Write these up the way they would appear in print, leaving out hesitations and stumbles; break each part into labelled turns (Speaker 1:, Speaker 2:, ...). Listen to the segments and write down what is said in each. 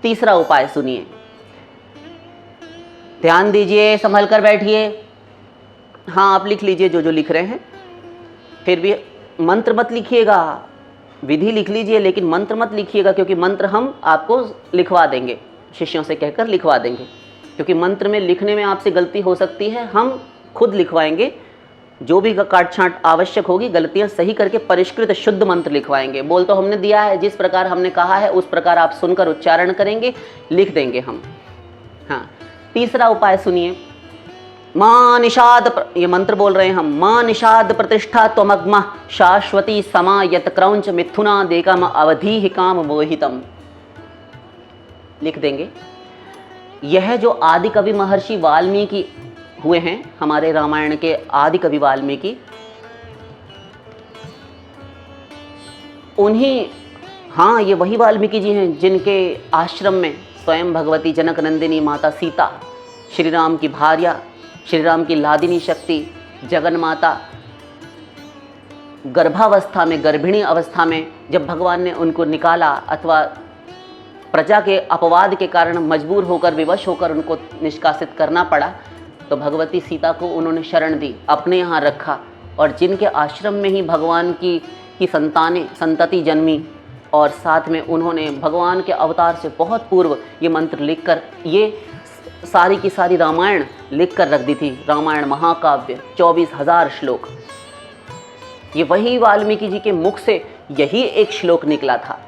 Speaker 1: तीसरा उपाय सुनिए, ध्यान दीजिए, संभल कर बैठिए। हाँ, आप लिख लीजिए जो जो लिख रहे हैं, फिर भी मंत्र मत लिखिएगा, विधि लिख लीजिए लेकिन मंत्र मत लिखिएगा, क्योंकि मंत्र हम आपको लिखवा देंगे, शिष्यों से कहकर लिखवा देंगे, क्योंकि मंत्र में लिखने में आपसे गलती हो सकती है, हम खुद लिखवाएंगे। जो भी काट छांट आवश्यक होगी, गलतियां सही करके परिष्कृत शुद्ध मंत्र लिखवाएंगे। बोल तो हमने दिया है, जिस प्रकार हमने कहा है उस प्रकार आप सुनकर उच्चारण करेंगे, लिख देंगे हम। हाँ, तीसरा उपाय सुनिए, मां निषाद, ये मंत्र बोल रहे हैं हम, मां निषाद प्रतिष्ठा त्वमग्म शाश्वती समा यत क्रौंच मिथुना देकम अवधि काम मोहितम। लिख देंगे। यह जो आदि कवि महर्षि वाल्मीकि हुए हैं, हमारे रामायण के आदि कवि वाल्मीकि, उन्हीं, हाँ ये वही वाल्मीकि जी हैं जिनके आश्रम में स्वयं भगवती जनक नंदिनी माता सीता, श्री राम की भार्या, श्री राम की लादिनी शक्ति जगन माता, गर्भावस्था में, गर्भिणी अवस्था में जब भगवान ने उनको निकाला, अथवा प्रजा के अपवाद के कारण मजबूर होकर, विवश होकर उनको निष्कासित करना पड़ा, तो भगवती सीता को उन्होंने शरण दी, अपने यहाँ रखा, और जिनके आश्रम में ही भगवान की संतति जन्मी, और साथ में उन्होंने भगवान के अवतार से बहुत पूर्व ये मंत्र लिखकर, ये सारी की सारी रामायण लिख कर रख दी थी। रामायण महाकाव्य 24,000 श्लोक, ये वही वाल्मीकि जी के मुख से यही एक श्लोक निकला था।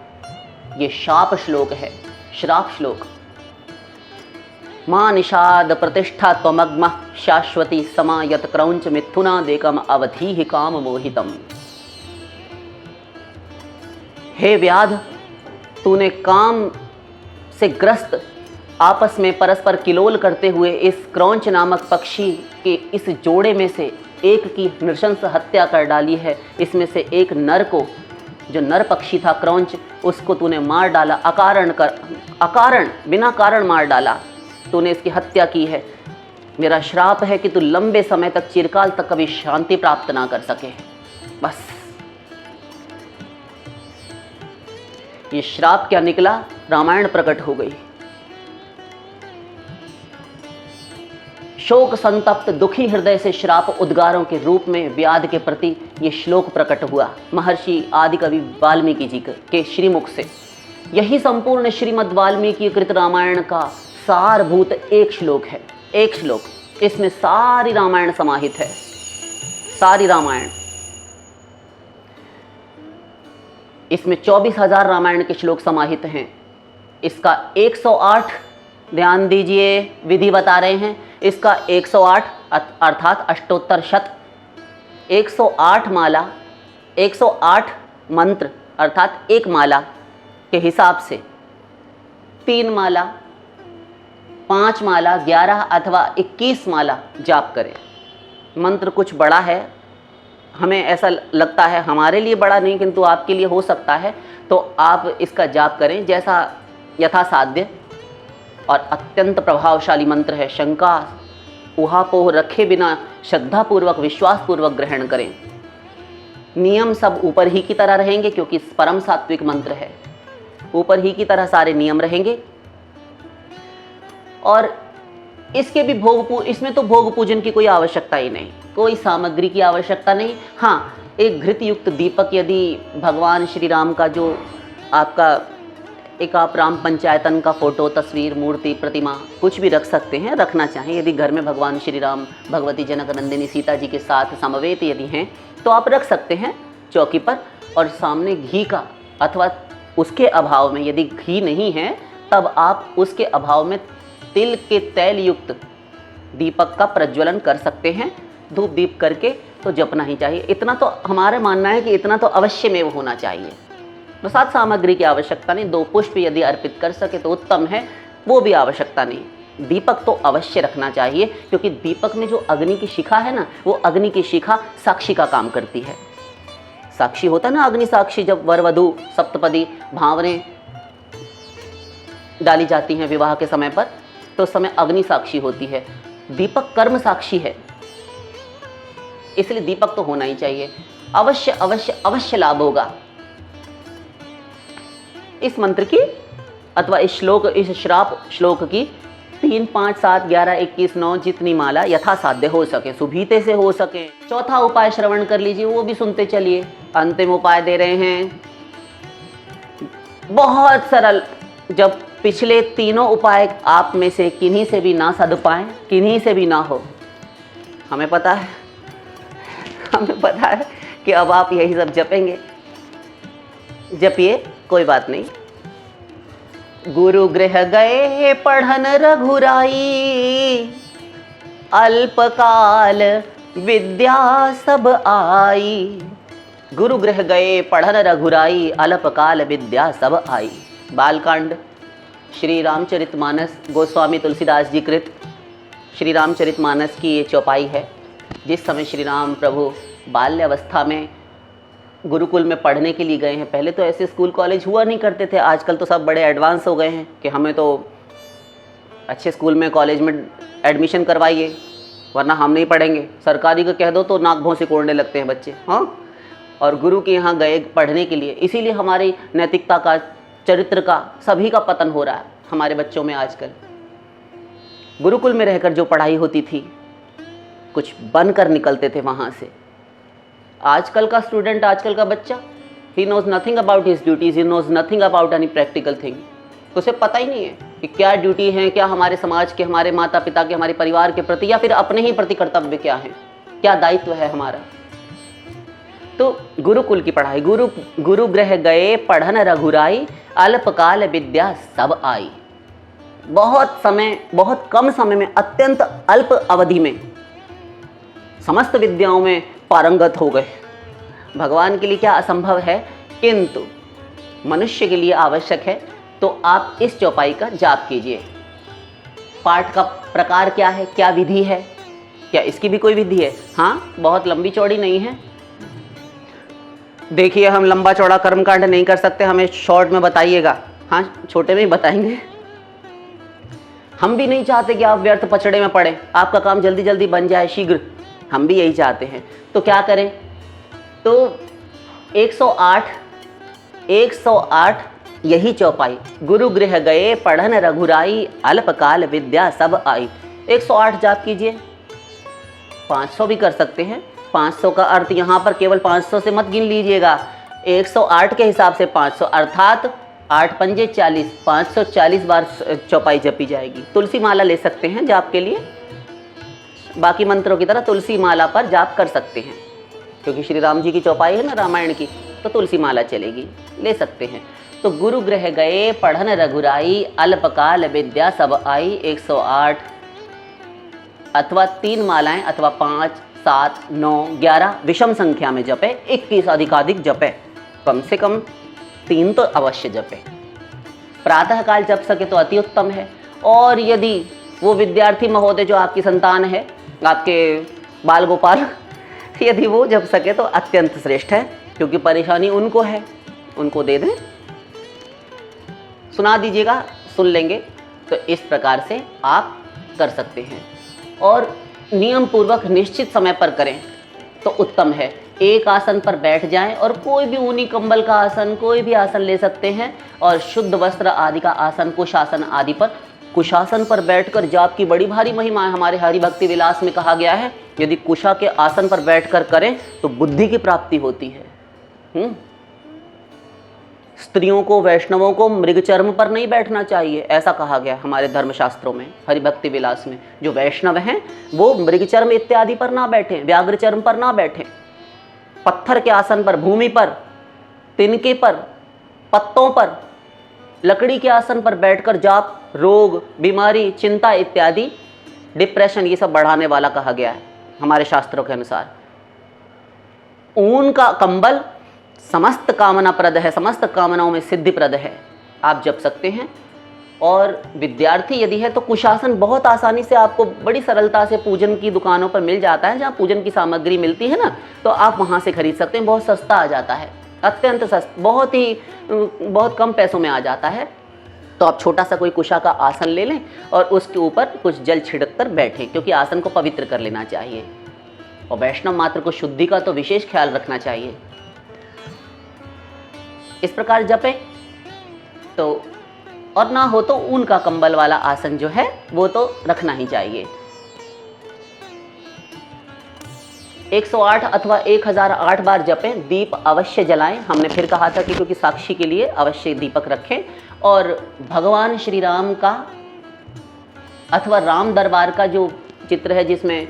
Speaker 1: ये शाप श्लोक है, श्राप श्लोक। मां निषाद प्रतिष्ठा त्वमग्म शाश्वती समा यत क्रौंच मिथुना देकम अवधि काम मोहितम। हे व्याध, तूने काम से ग्रस्त, आपस में परस्पर किलोल करते हुए इस क्रौंच नामक पक्षी के इस जोड़े में से एक की नृशंस हत्या कर डाली है। इसमें से एक नर को, जो नर पक्षी था क्रौंच, उसको तूने मार डाला, अकारण बिना कारण मार डाला, तूने इसकी हत्या की है। मेरा श्राप है कि तू लंबे समय तक, चिरकाल तक कभी शांति प्राप्त ना कर सके। बस ये श्राप क्या निकला, रामायण प्रकट हो गई। शोक संतप्त दुखी हृदय से श्राप उद्गारों के रूप में व्याध के प्रति ये श्लोक प्रकट हुआ महर्षि आदि कवि वाल्मीकि जी के श्रीमुख से। यही संपूर्ण श्रीमद् वाल्मीकि कृत रामायण का सारभूत एक श्लोक है, एक श्लोक। इसमें सारी रामायण समाहित है, सारी रामायण। इसमें 24,000 रामायण के श्लोक समाहित हैं। इसका 108, ध्यान दीजिए, विधि बता रहे हैं, इसका 108 अर्थात अष्टोत्तर शत, 108 माला, 108 मंत्र अर्थात एक माला के हिसाब से 3 माला, 5 माला, 11 अथवा 21 माला जाप करें। मंत्र कुछ बड़ा है, हमें ऐसा लगता है, हमारे लिए बड़ा नहीं किंतु आपके लिए हो सकता है, तो आप इसका जाप करें जैसा यथासाध्य। और अत्यंत प्रभावशाली मंत्र है, शंका उहापोह रखे बिना श्रद्धापूर्वक, विश्वासपूर्वक ग्रहण करें। नियम सब ऊपर ही की तरह रहेंगे, क्योंकि परम सात्विक मंत्र है, ऊपर ही की तरह सारे नियम रहेंगे। और इसके भी इसमें तो भोग पूजन की कोई आवश्यकता ही नहीं, कोई सामग्री की आवश्यकता नहीं। हाँ, एक घृत युक्त दीपक, यदि भगवान श्री राम का जो आपका एक आप राम पंचायतन का फोटो, तस्वीर, मूर्ति, प्रतिमा कुछ भी रख सकते हैं, रखना चाहें। यदि घर में भगवान श्री राम, भगवती जनक नंदिनी सीता जी के साथ समवेत यदि हैं तो आप रख सकते हैं चौकी पर। और सामने घी का, अथवा उसके अभाव में यदि घी नहीं है तब आप उसके अभाव में तिल के तैल युक्त दीपक का प्रज्वलन कर सकते हैं। धूप दीप करके तो जपना ही चाहिए। इतना तो हमारा मानना है कि इतना तो अवश्य में वो होना चाहिए। प्रसाद सामग्री की आवश्यकता नहीं, 2 पुष्प यदि अर्पित कर सके तो उत्तम है, वो भी आवश्यकता नहीं। दीपक तो अवश्य रखना चाहिए, क्योंकि दीपक में जो अग्नि की शिखा है ना, वो अग्नि की शिखा साक्षी का काम करती है। साक्षी होता ना अग्नि साक्षी, जब वर वधू सप्तपदी भावनें डाली जाती हैं विवाह के समय पर, तो उस समय अग्नि साक्षी होती है। दीपक कर्म साक्षी है, इसलिए दीपक तो होना ही चाहिए। अवश्य अवश्य अवश्य लाभ होगा इस मंत्र की अथवा इस श्राप श्लोक की 3, 5, 7, 11, 21, 9 जितनी माला यथासाध्य हो सके, सुभीते से हो सके। चौथा उपाय श्रवण कर लीजिए, वो भी सुनते चलिए। अंतिम उपाय दे रहे हैं, बहुत सरल। जब पिछले तीनों उपाय आप में से किन्हीं से भी ना सद पाए, किन्हीं से भी ना हो, हमें पता है कि अब आप यही सब जपेंगे। जपिए, कोई बात नहीं। गुरु गृह गए पढ़न रघुराई, अल्पकाल विद्या सब आई। गुरु गृह गए पढ़न रघुराई, अल्पकाल विद्या सब आई। बालकांड, श्री रामचरितमानस, गोस्वामी तुलसीदास जी कृत श्री रामचरितमानस की ये चौपाई है। जिस समय श्री राम प्रभु बाल्यावस्था में गुरुकुल में पढ़ने के लिए गए हैं। पहले तो ऐसे स्कूल कॉलेज हुआ नहीं करते थे, आजकल तो सब बड़े एडवांस हो गए हैं कि हमें तो अच्छे स्कूल में कॉलेज में एडमिशन करवाइए वरना हम नहीं पढ़ेंगे। सरकारी का कह दो तो नाक भौं से कोड़ने लगते हैं बच्चे। हाँ, और गुरु के यहाँ गए पढ़ने के लिए, इसीलिए हमारी नैतिकता का, चरित्र का, सभी का पतन हो रहा है हमारे बच्चों में आजकल। गुरुकुल में रहकर जो पढ़ाई होती थी, कुछ बनकर निकलते थे वहाँ से। आजकल का स्टूडेंट, आजकल का बच्चा, he knows nothing about his duties, he knows nothing about any practical thing. उसे पता ही नहीं है कि क्या ड्यूटी है, क्या हमारे समाज के, हमारे माता पिता के, हमारे परिवार के प्रति, या फिर अपने ही प्रति कर्तव्य क्या है, क्या दायित्व है हमारा। तो गुरुकुल की पढ़ाई, गुरु गृह गए पढ़न रघुराई, अल्पकाल विद्या सब आई। बहुत समय, बहुत कम समय में, अत्यंत अल्प अवधि में समस्त विद्याओं में पारंगत हो गए। भगवान के लिए क्या असंभव है, किंतु मनुष्य के लिए आवश्यक है। तो आप इस चौपाई का जाप कीजिए। पाठ का प्रकार क्या है, क्या विधि है, क्या इसकी भी कोई विधि है? हाँ, बहुत लंबी चौड़ी नहीं है। देखिए, हम लंबा चौड़ा कर्मकांड नहीं कर सकते, हमें शॉर्ट में बताइएगा। हाँ, छोटे में ही बताएंगे। हम भी नहीं चाहते कि आप व्यर्थ पचड़े में पड़े, आपका काम जल्दी जल्दी बन जाए, शीघ्र। हम भी यही चाहते हैं। तो क्या करें? तो 108 यही चौपाई, गुरु गृह गए पढ़न रघुराई, अल्पकाल विद्या सब आई। 108 जाप कीजिए। 500 भी कर सकते हैं। 500 का अर्थ यहाँ पर केवल 500 से मत गिन लीजिएगा। 108 के हिसाब से 500, अर्थात 8 पंजे 40, 540 बार चौपाई जपी जाएगी। तुलसी माला ले सकते हैं जाप के लिए, बाकी मंत्रों की तरह तुलसी माला पर जाप कर सकते हैं, क्योंकि श्री राम जी की चौपाई है ना रामायण की, तो तुलसी माला चलेगी, ले सकते हैं। तो गुरु गृह गए पढ़न रघुराई, अल्पकाल विद्या सब आई। 108 अथवा 3 मालाएं, अथवा 5, 7, 9, 11 विषम संख्या में जपे, 21 अधिकाधिक जपे, कम से कम 3 तो अवश्य जपे। प्रातःकाल जप सके तो अति उत्तम है। और यदि वो विद्यार्थी महोदय जो आपकी संतान है, आपके बाल गोपाल, यदि वो जप सके तो अत्यंत श्रेष्ठ है, क्योंकि परेशानी उनको है, उनको दे दें, सुना दीजिएगा, सुन लेंगे। तो इस प्रकार से आप कर सकते हैं, और नियम पूर्वक निश्चित समय पर करें तो उत्तम है। एक आसन पर बैठ जाएं, और कोई भी ऊनी कंबल का आसन, कोई भी आसन ले सकते हैं, और शुद्ध वस्त्र आदि का आसन, कुशासन आदि पर, कुशासन पर बैठकर जाप की बड़ी भारी महिमा है। हमारे हरि भक्ति विलास में कहा गया है, यदि कुशा के आसन पर बैठकर करें तो बुद्धि की प्राप्ति होती है। स्त्रियों को, वैष्णवों को मृग चर्म पर नहीं बैठना चाहिए, ऐसा कहा गया हमारे धर्मशास्त्रों में, हरि भक्ति विलास में। जो वैष्णव हैं वो मृग चर्म इत्यादि पर ना बैठें, व्याघ्र चर्म पर ना बैठें। पत्थर के आसन पर, भूमि पर, तिनके पर, पत्तों पर, लकड़ी के आसन पर बैठकर जाप रोग, बीमारी, चिंता इत्यादि, डिप्रेशन, ये सब बढ़ाने वाला कहा गया है हमारे शास्त्रों के अनुसार। ऊन का कंबल समस्त कामना प्रद है, समस्त कामनाओं में सिद्धिप्रद है, आप जप सकते हैं। और विद्यार्थी यदि है तो कुशासन बहुत आसानी से आपको बड़ी सरलता से पूजन की दुकानों पर मिल जाता है, जहाँ पूजन की सामग्री मिलती है ना, तो आप वहाँ से खरीद सकते हैं। बहुत सस्ता आ जाता है, अत्यंत सस्ता, बहुत कम पैसों में आ जाता है। तो आप छोटा सा कोई कुशा का आसन ले लें और उसके ऊपर कुछ जल छिड़क कर बैठें, क्योंकि आसन को पवित्र कर लेना चाहिए। और वैष्णव मात्र को शुद्धि का तो विशेष ख्याल रखना चाहिए। इस प्रकार जपें तो और ना हो तो ऊन का कंबल वाला आसन जो है वो तो रखना ही चाहिए। 108 अथवा 1008 बार जपें, दीप अवश्य जलाएं। हमने फिर कहा था कि क्योंकि साक्षी के लिए अवश्य दीपक रखें। और भगवान श्री राम का अथवा राम दरबार का जो चित्र है जिसमें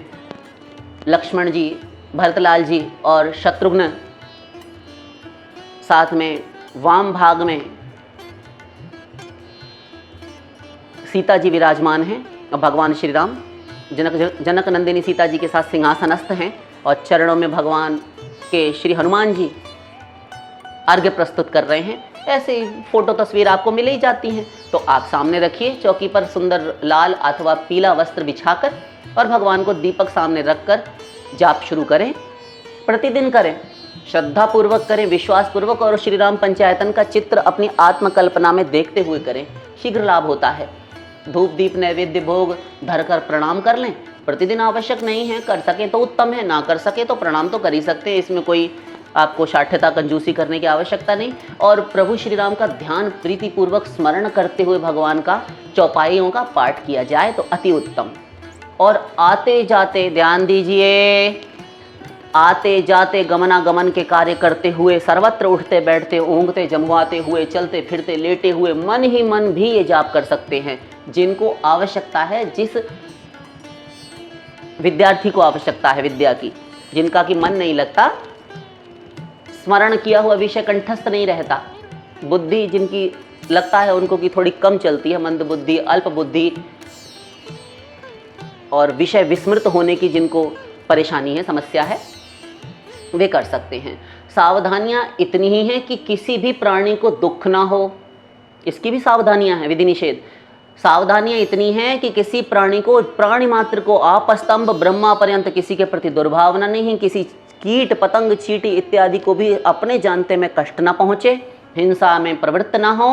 Speaker 1: लक्ष्मण जी, भरतलाल जी और शत्रुघ्न साथ में वाम भाग में सीता जी विराजमान हैं और भगवान श्री राम जनक नंदिनी सीता जी के साथ सिंहासनस्थ हैं और चरणों में भगवान के श्री हनुमान जी अर्घ्य प्रस्तुत कर रहे हैं। ऐसे फोटो तस्वीर आपको मिल ही जाती हैं, तो आप सामने रखिए चौकी पर सुंदर लाल अथवा पीला वस्त्र बिछाकर और भगवान को दीपक सामने रखकर जाप शुरू करें। प्रतिदिन करें, श्रद्धापूर्वक करें, विश्वासपूर्वक, और श्री राम पंचायतन का चित्र अपनी आत्मकल्पना में देखते हुए करें, शीघ्र लाभ होता है। धूप दीप नैवेद्य भोग धरकर प्रणाम कर लें। प्रतिदिन आवश्यक नहीं है, कर सकें तो उत्तम है, ना कर सके तो प्रणाम तो कर ही सकते हैं। इसमें कोई आपको शाठ्यता कंजूसी करने की आवश्यकता नहीं। और प्रभु श्री राम का ध्यान प्रीतिपूर्वक स्मरण करते हुए भगवान का चौपाइयों का पाठ किया जाए तो अति उत्तम। और आते जाते ध्यान दीजिए, आते जाते गमनागमन के कार्य करते हुए, सर्वत्र उठते बैठते ऊँघते जमवाते हुए, चलते फिरते लेटे हुए मन ही मन भी ये जाप कर सकते हैं। जिनको आवश्यकता है, जिस विद्यार्थी को आवश्यकता है विद्या की, जिनका कि मन नहीं लगता, स्मरण किया हुआ विषय कंठस्थ नहीं रहता, बुद्धि जिनकी लगता है उनको कि थोड़ी कम चलती है, मंद बुद्धि, अल्प बुद्धि और विषय विस्मृत होने की जिनको परेशानी है, समस्या है, वे कर सकते हैं। सावधानियां इतनी ही हैं कि किसी भी प्राणी को दुख ना हो, इसकी भी सावधानियां हैं, विधि निषेध। सावधानियां इतनी हैं कि किसी प्राणी को, प्राणी मात्र को, आपस्तंभ ब्रह्मा पर्यंत किसी के प्रति दुर्भावना नहीं, किसी कीट पतंग चींटी इत्यादि को भी अपने जानते में कष्ट ना पहुँचे, हिंसा में प्रवृत्त ना हो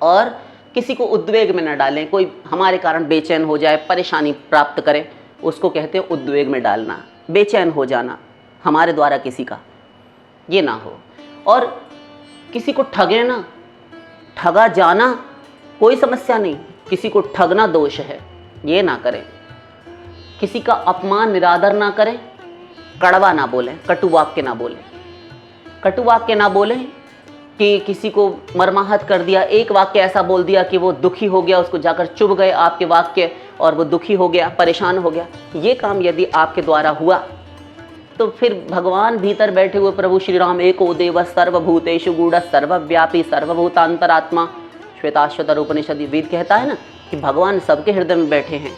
Speaker 1: और किसी को उद्वेग में न डालें। कोई हमारे कारण बेचैन हो जाए, परेशानी प्राप्त करे, उसको कहते हैं उद्वेग में डालना, बेचैन हो जाना हमारे द्वारा किसी का, ये ना हो। और किसी को ठगे ना, ठगा जाना कोई समस्या नहीं, किसी को ठगना दोष है, ये ना करें। किसी का अपमान निरादर ना करें, कड़वा ना बोलें, कटु वाक्य ना बोलें, कटु वाक्य ना बोलें कि किसी को मर्माहत कर दिया, एक वाक्य ऐसा बोल दिया कि वो दुखी हो गया, उसको जाकर चुभ गए आपके वाक्य और वो दुखी हो गया, परेशान हो गया। ये काम यदि आपके द्वारा हुआ तो फिर भगवान भीतर बैठे हुए प्रभु श्री राम एको देव सर्वभूतेषु गूढ़ सर्वव्यापी सर्वभूतांतरात्मा, श्वेताश्वतर उपनिषद वेद कहता है ना कि भगवान सबके हृदय में बैठे हैं।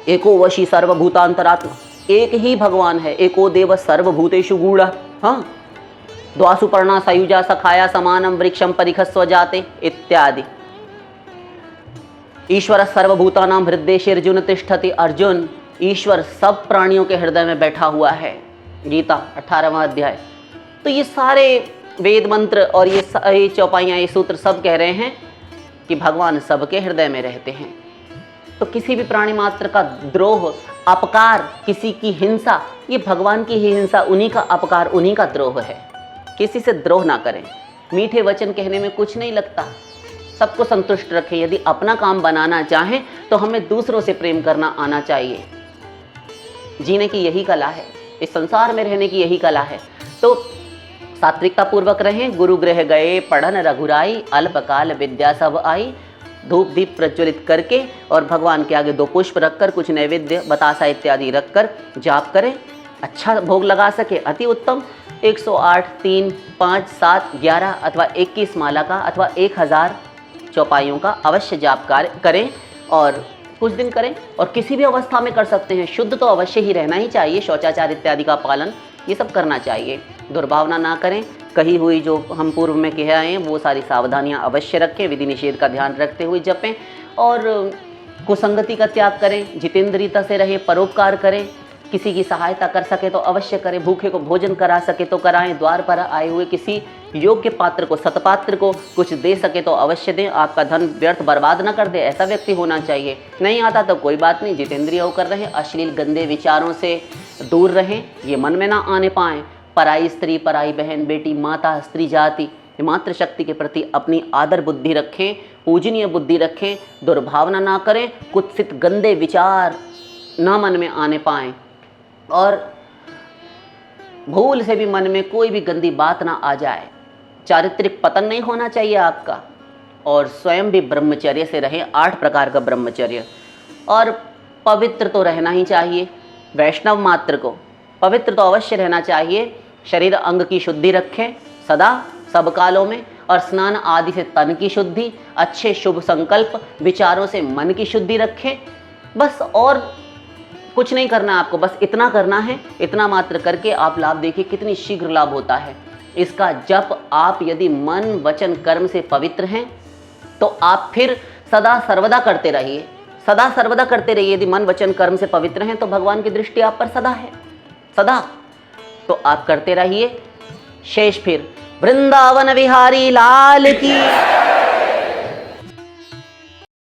Speaker 1: एको वशी सर्वभूतांतरात्मा, एक ही भगवान है। एको देव सर्वभूतेषु गूढ़, हाँ, द्वासुपर्णा सयुजा सखाया समानम वृक्षम परिखस्व जाते इत्यादि। ईश्वर सर्वभूतानां हृदय अर्जुन तिष्ठति, अर्जुन ईश्वर सब प्राणियों के हृदय में बैठा हुआ है, गीता 18वां अध्याय। तो ये सारे वेद मंत्र और ये चौपाइयाँ, ये सूत्र सब कह रहे हैं कि भगवान सबके हृदय में रहते हैं। तो किसी भी प्राणी मात्र का द्रोह, अपकार, किसी की हिंसा, ये भगवान की ही हिंसा, उन्हीं का अपकार, उन्हीं का द्रोह है। किसी से द्रोह ना करें। मीठे वचन कहने में कुछ नहीं लगता, सबको संतुष्ट रखें। यदि अपना काम बनाना चाहें तो हमें दूसरों से प्रेम करना आना चाहिए। जीने की यही कला है, इस संसार में रहने की यही कला है। तो सात्विकता पूर्वक रहें। गुरु गृह गए पढ़न रघुराई, अल्पकाल विद्या सब आई। धूप दीप प्रज्वलित करके और भगवान के आगे 2 पुष्प रखकर, कुछ नैवेद्य बतासा इत्यादि रखकर जाप करें। अच्छा भोग लगा सके अति उत्तम। 108, 3, 5, 7, 11 अथवा 21 माला का अथवा 1000 चौपाइयों का अवश्य जाप करें और कुछ दिन करें। और किसी भी अवस्था में कर सकते हैं। शुद्ध तो अवश्य ही रहना ही चाहिए, शौचाचार इत्यादि का पालन ये सब करना चाहिए। दुर्भावना ना करें। कही हुई जो हम पूर्व में कह आए हैं वो सारी सावधानियां अवश्य रखें। विधि निषेध का ध्यान रखते हुए जपें और कुसंगति का त्याग करें। जितेंद्रियता से रहें, परोपकार करें। किसी की सहायता कर सके तो अवश्य करें। भूखे को भोजन करा सके तो कराएं। द्वार पर आए हुए किसी योग्य पात्र को, सतपात्र को कुछ दे सके तो अवश्य दें। आपका धन व्यर्थ बर्बाद ना कर दे, ऐसा व्यक्ति होना चाहिए। नहीं आता तो कोई बात नहीं, जितेंद्रिय होकर रहें। अश्लील गंदे विचारों से दूर रहें, ये मन में ना आने पाएँ। पराई स्त्री, पराई बहन, बेटी, माता, स्त्री जाति, मातृशक्ति के प्रति अपनी आदर बुद्धि रखें, पूजनीय बुद्धि रखें, दुर्भावना ना करें, कुत्सित गंदे विचार ना मन में आने पाएं और भूल से भी मन में कोई भी गंदी बात ना आ जाए। चारित्रिक पतन नहीं होना चाहिए आपका और स्वयं भी ब्रह्मचर्य से रहें, 8 प्रकार का ब्रह्मचर्य। और पवित्र तो रहना ही चाहिए, वैष्णव मात्र को पवित्र तो अवश्य रहना चाहिए। शरीर अंग की शुद्धि रखें सदा सब कालों में और स्नान आदि से तन की शुद्धि, अच्छे शुभ संकल्प विचारों से मन की शुद्धि रखें। बस और कुछ नहीं करना आपको, बस इतना करना है। इतना मात्र करके आप लाभ देखिए कितनी शीघ्र लाभ होता है इसका। जब आप यदि मन वचन कर्म से पवित्र हैं तो आप फिर सदा सर्वदा करते रहिए, सदा सर्वदा करते रहिए। यदि मन वचन कर्म से पवित्र हैं तो भगवान की दृष्टि आप पर सदा है, सदा। तो आप करते रहिए। शेष फिर वृंदावन विहारी लाल की।